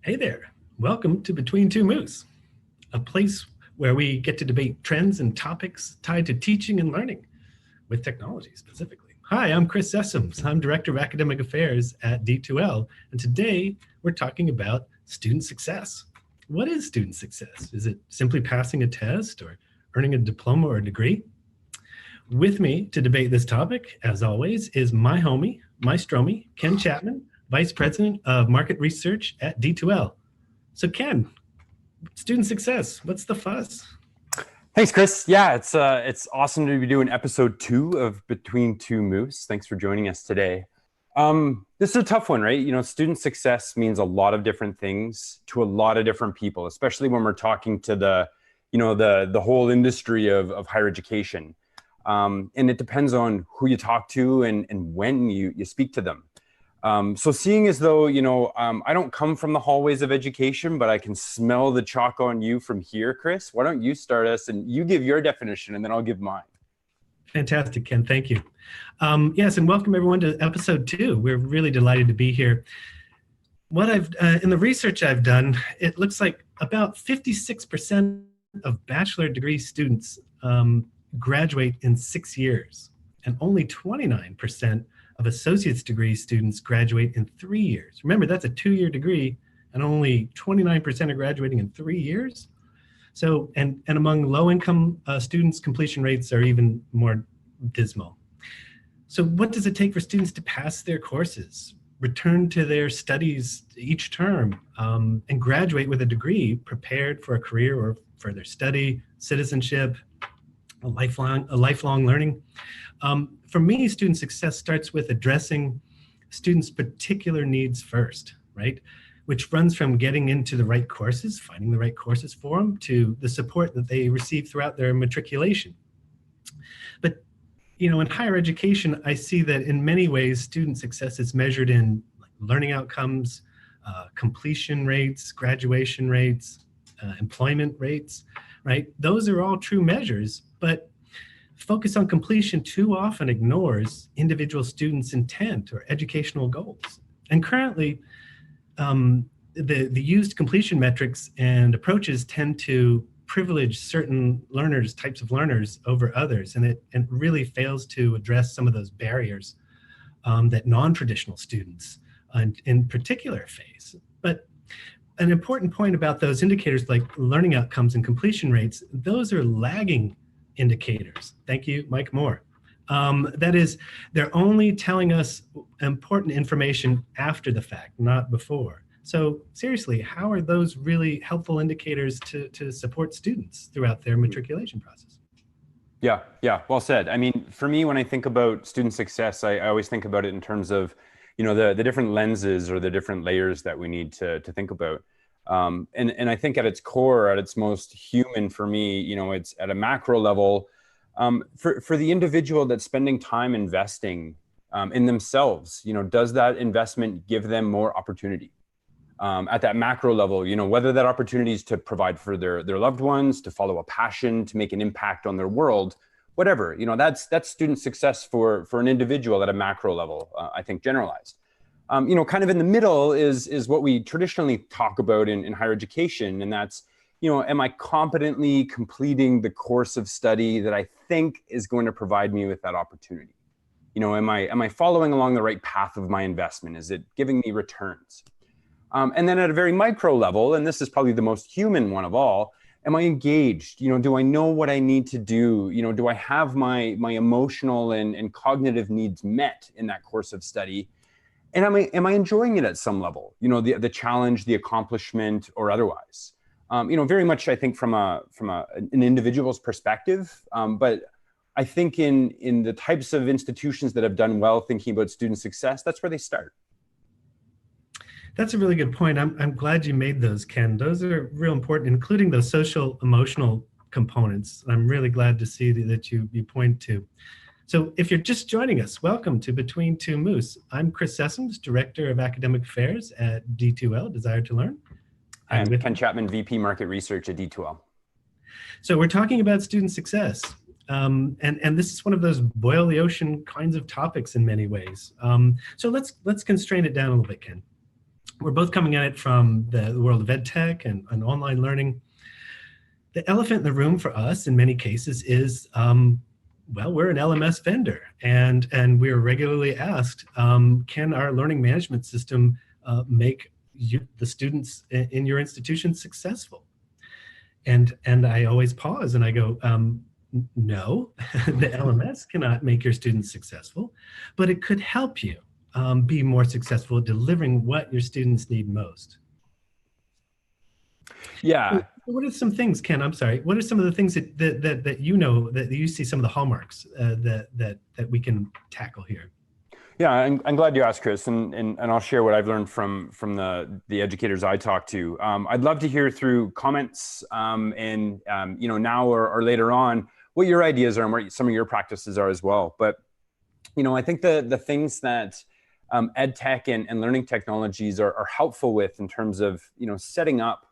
Hey there, welcome to Between Two Moose, a place where we get to debate trends and topics tied to teaching and learning, with technology specifically. Hi, I'm Chris Sessums. I'm Director of Academic Affairs at D2L, and today we're talking about student success. What is student success? Is it simply passing a test or earning a diploma or a degree? With me to debate this topic, as always, is my homie, my stromie, Ken Chapman, Vice President of Market Research at D2L. So Ken, student success, what's the fuss? Thanks, Chris. Yeah, it's awesome to be doing episode 2 of Between Two Moose. Thanks for joining us today. This is a tough one, right? You know, student success means a lot of different things to a lot of different people, especially when we're talking to the whole industry of higher education. And it depends on who you talk to and when you speak to them. So seeing as though, I don't come from the hallways of education, but I can smell the chalk on you from here, Chris. Why don't you start us and you give your definition and then I'll give mine. Fantastic, Ken. Thank you. Yes, and welcome everyone to episode 2. We're really delighted to be here. What in the research I've done, it looks like about 56% of bachelor degree students graduate in 6 years, and only 29% of associate's degree students graduate in 3 years. Remember, that's a 2-year degree, and only 29% are graduating in 3 years. So, and among low-income students, completion rates are even more dismal. So what does it take for students to pass their courses, return to their studies each term, and graduate with a degree prepared for a career or further study, citizenship, a lifelong learning? For me, student success starts with addressing students' particular needs first, right? Which runs from getting into the right courses, finding the right courses for them, to the support that they receive throughout their matriculation. But, in higher education, I see that in many ways, student success is measured in learning outcomes, completion rates, graduation rates, employment rates, right? Those are all true measures, but focus on completion too often ignores individual students' intent or educational goals. And currently, the used completion metrics and approaches tend to privilege certain types of learners over others, and it really fails to address some of those barriers that non-traditional students in particular face. But an important point about those indicators like learning outcomes and completion rates, those are lagging indicators. Thank you, Mike Moore. That is, they're only telling us important information after the fact, not before. So seriously, how are those really helpful indicators to support students throughout their matriculation process? Yeah, well said. I mean, for me, when I think about student success, I always think about it in terms of, the different lenses or the different layers that we need to think about. And I think at its core, at its most human for me, it's at a macro level, for the individual that's spending time investing in themselves, does that investment give them more opportunity? At that macro level, whether that opportunity is to provide for their loved ones, to follow a passion, to make an impact on their world, whatever, that's student success for an individual at a macro level, I think generalized. Kind of in the middle is what we traditionally talk about in higher education. And that's, am I competently completing the course of study that I think is going to provide me with that opportunity? Am I following along the right path of my investment? Is it giving me returns? And then at a very micro level, and this is probably the most human one of all, am I engaged? Do I know what I need to do? Do I have my emotional and cognitive needs met in that course of study? And am I enjoying it at some level? The challenge, the accomplishment, or otherwise. Very much I think from an individual's perspective, but I think in the types of institutions that have done well thinking about student success, that's where they start. That's a really good point. I'm glad you made those, Ken. Those are real important, including those social, emotional components. I'm really glad to see that you point to. So if you're just joining us, welcome to Between Two Moose. I'm Chris Sessums, Director of Academic Affairs at D2L, Desire to Learn. I'm Ken Chapman, VP Market Research at D2L. So we're talking about student success. And this is one of those boil the ocean kinds of topics in many ways. So let's constrain it down a little bit, Ken. we're both coming at it from the world of ed tech and online learning. The elephant in the room for us in many cases is, well, we're an LMS vendor, and we're regularly asked, can our learning management system make the students in your institution successful? And I always pause and I go, no, the LMS cannot make your students successful, but it could help you be more successful at delivering what your students need most. Yeah. What are some things, Ken? I'm sorry. What are some of the things that you know that you see some of the hallmarks that we can tackle here? Yeah, I'm glad you asked, Chris, and I'll share what I've learned from the educators I talk to. I'd love to hear through comments and now or later on what your ideas are and what some of your practices are as well. But I think the things that ed tech and learning technologies are helpful with in terms of setting up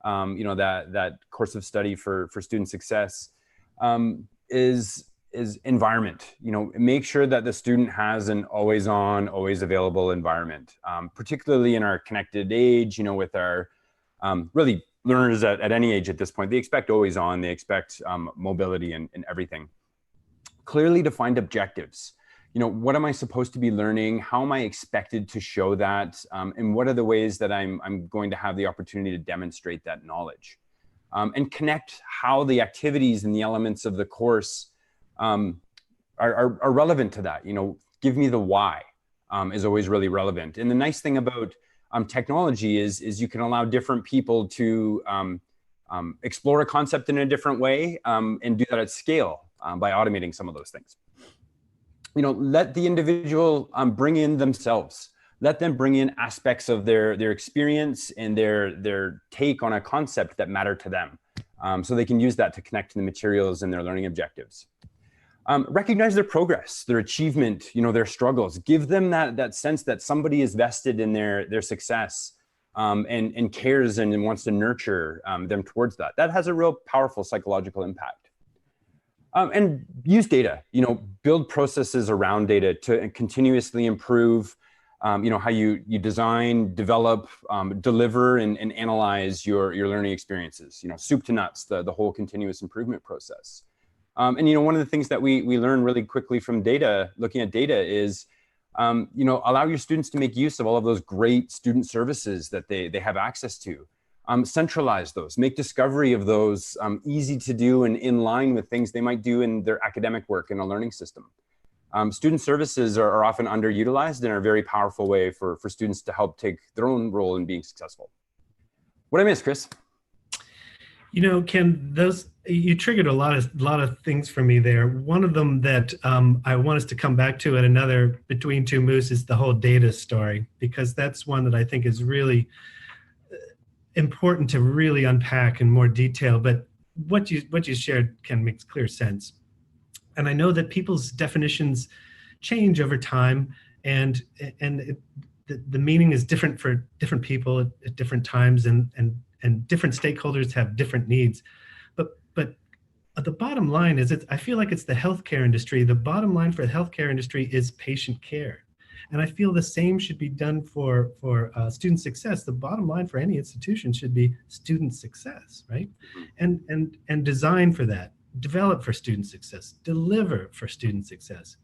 that course of study for student success is environment. Make sure that the student has an always on, always available environment, particularly in our connected age, with our really learners at any age at this point. They expect always on, they expect mobility and everything. Clearly defined objectives. What am I supposed to be learning? How am I expected to show that? And what are the ways that I'm going to have the opportunity to demonstrate that knowledge? And connect how the activities and the elements of the course are relevant to that. Give me the why is always really relevant. And the nice thing about technology is you can allow different people to explore a concept in a different way and do that at scale by automating some of those things. Let the individual bring in themselves. Let them bring in aspects of their experience and their take on a concept that matter to them, so they can use that to connect to the materials and their learning objectives. Recognize their progress, their achievement, their struggles. Give them that sense that somebody is vested in their success and cares and wants to nurture them towards that. That has a real powerful psychological impact. And use data, build processes around data to continuously improve, how you design, develop, deliver, and analyze your learning experiences, soup to nuts, the whole continuous improvement process. And one of the things that we learn really quickly from data, looking at data, is, allow your students to make use of all of those great student services that they have access to. Centralize those, make discovery of those easy to do and in line with things they might do in their academic work in a learning system. Student services are often underutilized and are a very powerful way for students to help take their own role in being successful. What I miss, Chris? Ken, you triggered a lot of things for me there. One of them that I want us to come back to at another Between Two Moose is the whole data story, because that's one that I think is really important to really unpack in more detail. But what you shared, Ken, makes clear sense. And I know that people's definitions change over time, and the meaning is different for different people at different times, and different stakeholders have different needs. But the bottom line is, I feel like it's the healthcare industry. The bottom line for the healthcare industry is patient care. And I feel the same should be done for student success. The bottom line for any institution should be student success, right? And design for that, develop for student success, deliver for student success.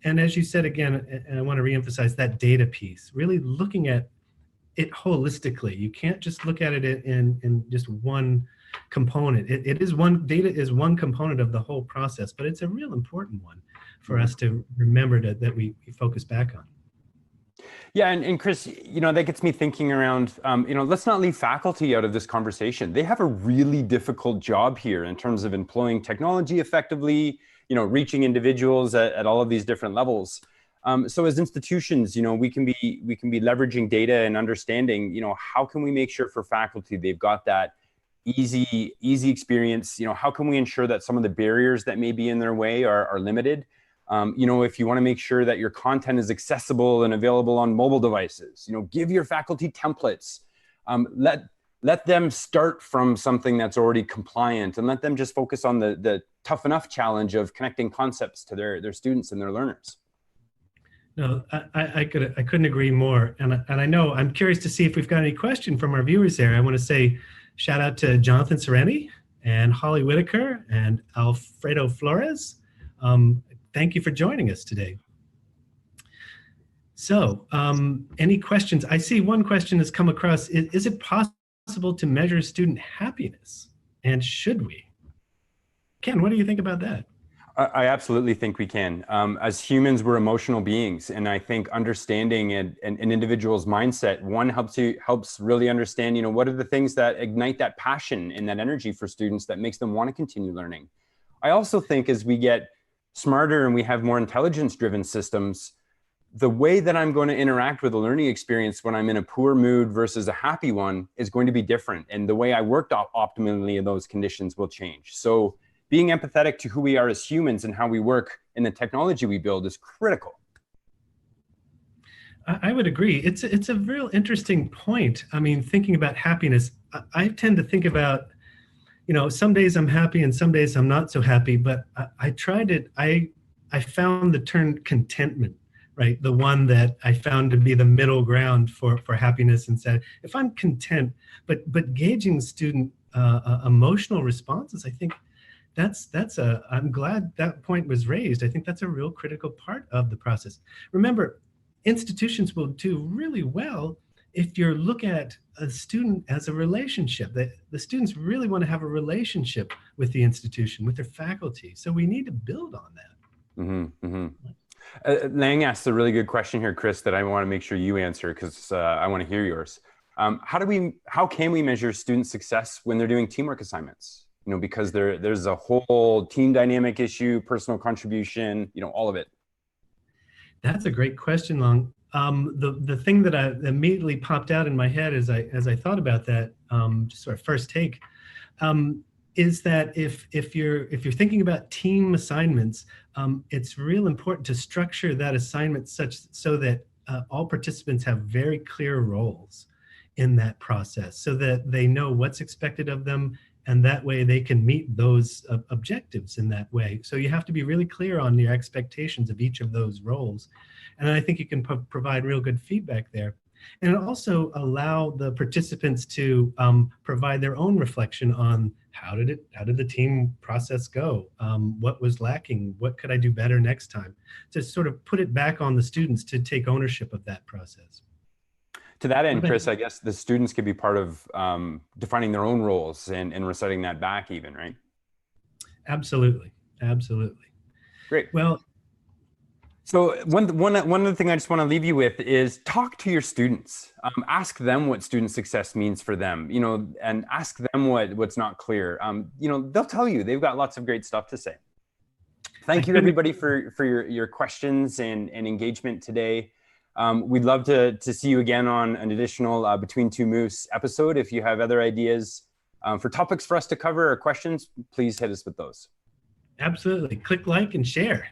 And as you said again, and I want to reemphasize that data piece, really looking at it holistically. You can't just look at it in just one component. Data is one component of the whole process, but it's a real important one for us to remember that we focus back on. Yeah, and Chris, that gets me thinking around, let's not leave faculty out of this conversation. They have a really difficult job here in terms of employing technology effectively, reaching individuals at all of these different levels. So as institutions, we can be leveraging data and understanding, how can we make sure for faculty they've got that easy experience? How can we ensure that some of the barriers that may be in their way are limited? If you want to make sure that your content is accessible and available on mobile devices, give your faculty templates. Let them start from something that's already compliant, and let them just focus on the tough enough challenge of connecting concepts to their students and their learners. No, I couldn't agree more. And I know I'm curious to see if we've got any question from our viewers there. I want to say shout out to Jonathan Sereni and Holly Whitaker and Alfredo Flores. Thank you for joining us today. So, any questions? I see one question has come across. Is it possible to measure student happiness? And should we? Ken, what do you think about that? I absolutely think we can. As humans, we're emotional beings, and I think understanding an individual's mindset, one helps really understand, what are the things that ignite that passion and that energy for students that makes them want to continue learning. I also think as we get smarter and we have more intelligence-driven systems, the way that I'm going to interact with a learning experience when I'm in a poor mood versus a happy one is going to be different, and the way I worked optimally in those conditions will change. So being empathetic to who we are as humans and how we work in the technology we build is critical. I would agree. It's a real interesting point. I mean, thinking about happiness, I tend to think about, some days I'm happy and some days I'm not so happy, but I found the term contentment, right? The one that I found to be the middle ground for happiness, and said, if I'm content, but gauging student emotional responses, I think I'm glad that point was raised. I think that's a real critical part of the process. Remember, institutions will do really well if you look at a student as a relationship. The students really want to have a relationship with the institution, with their faculty. So we need to build on that. Mm-hmm, mm-hmm. Lang asked a really good question here, Chris, that I want to make sure you answer, because I want to hear yours. How can we measure student success when they're doing teamwork assignments? Because there's a whole team dynamic issue, personal contribution, all of it. That's a great question, Long. The thing that immediately popped out in my head as I thought about that, just sort of first take, is that if you're thinking about team assignments, it's real important to structure that assignment so that all participants have very clear roles in that process, so that they know what's expected of them, and that way they can meet those objectives in that way. So you have to be really clear on your expectations of each of those roles. And I think you can provide real good feedback there. And also allow the participants to provide their own reflection on how did the team process go? What was lacking? What could I do better next time? To sort of put it back on the students to take ownership of that process. To that end, Chris, I guess the students could be part of defining their own roles and reciting that back even, right? Absolutely. Absolutely. Great. Well, so one other thing I just want to leave you with is talk to your students. Ask them what student success means for them, and ask them what's not clear. They'll tell you. They've got lots of great stuff to say. Thank you, everybody, for your questions and engagement today. We'd love to see you again on an additional Between Two Moose episode. If you have other ideas for topics for us to cover or questions, please hit us with those. Absolutely. Click like and share.